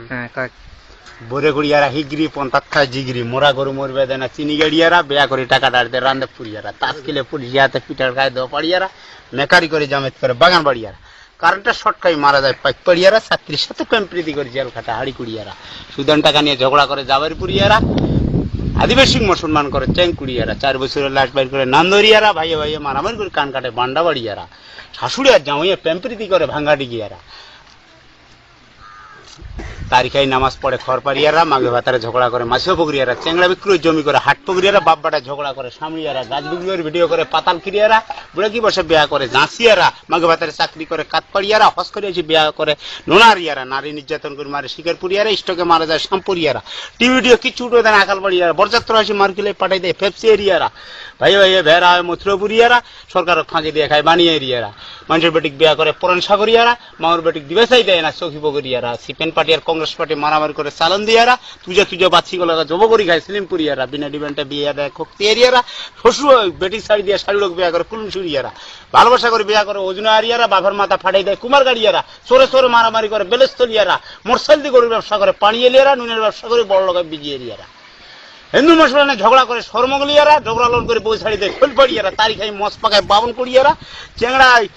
হ্যাঁ কয় বরে গুড়িয়ারা হিগরি পন্থাত্থা জিগরি মোরা গরু মরবে দেয় না চিনি গাড়িয়ারা বেয়া করে টাকা ডাড়তে রান্ধে পুরিয়ারা তাস কিলে পুলিশিয়াতে পিঠার গায়ে দেওয়া পাড়িয়ারা মেকারি করে জামেত করে বাগান বাড়িয়ারা কারেন্টের শর্টকাই মারা যায় পাইক পাড়িয়ারা ছাত্রীর সাথে প্রেম প্রীতি করে জেল খাটা হাড়ি কুড়িয়ারা সুদান টাকা নিয়ে ঝগড়া করে যাবার পুরিয়ারা আদিবাসী মুসলমান করে চেং কুড়িয়ারা 4 বছরের লাশ বাইর করে নান্দরিয়ারা ভাইয়ে ভাইয়ে মারামারি করে কান কাটে বান্ডা বাড়িয়ারা শাশুড়ি আর জামাইয়ে প্রেম প্রীতি করে ভাঙ্গা ডিগিয়ারা তারিখাই নামাজ পড়ে খড়পাড়িয়ারা মাঘে ভাতারে ঝগড়া করে মাছিও পকরিয়ারা চেংড়া বিক্রয় জমি করে হাট পকরিয়ারা বাপবাটায় ঝগড়া করে সামরিয়ারা গাছ বিক্রিয়ার ভিডিও করে পাতাল খিরিয়ারা বুড়ে কি বসে বিয়া করে জাঁসিয়ারা মাঘে ভাতারে চাকরি করে কাতপাড়িয়ারা হস করে এসে বিয়া করে নোনারিয়ারা নারী নির্যাতন করে মারে শিকার পুরিয়ারা স্টকে মারা যায় শামপুরিয়ারা টিভি ভিডিও কিচ্ছু উঠে দেন আকাল বাড়িয়ারা বরযাত্র আসি মার্কিলে পাঠাই দেয় ফেপসি এরিয়ারা ভাই ভাই ভেড়া মথুরপুরিয়ারা সরকার খাঁজে দিয়ে খায় বানিয়ে এরিয়ারা মানুষের বেটিক বিয়া করে পরান সাগরিয়ারা মামুর বেটিক দিবেসাই দেয় না চৌকি পকরিয়ারা সিপেন পার্টি আর কংগ্রেস পার্টি মারামারি করে চালন দিয়ারা তুজা বাচ্চি গুলো জব করি খায় সিলিমপুরিয়ারা বিনা ডিবেন্টে বিয়ে দেয় খক্তি এরিয়ারা শ্বশুর বেটি শাড়ি দিয়ে শাড়ি লোক বিয়া করে কুলুমসুরিয়ারা ভালোবাসা করে বিয়া করে ওজনা আরিয়ারা বাঘের মাথা ফাটাই দেয় কুমার গাড়িয়ারা সরে সরে মারামারি করে বেলেস্তলিয়ারা মোটরসাইকেল দিয়ে গরুর ব্যবসা করে পানি এলিয়ারা নুনের ব্যবসা করে বড় লোক বিজি এরিয়ারা হিন্দু মুসলমানে ঝগড়া করে সরমগলিয়ারা ঝগড়া লোন করে বই ছাড়ি দেয় খোল পাড়িয়ারা তারিখাই মস পাকায় বাবন করিয়ারা চেংড়ায়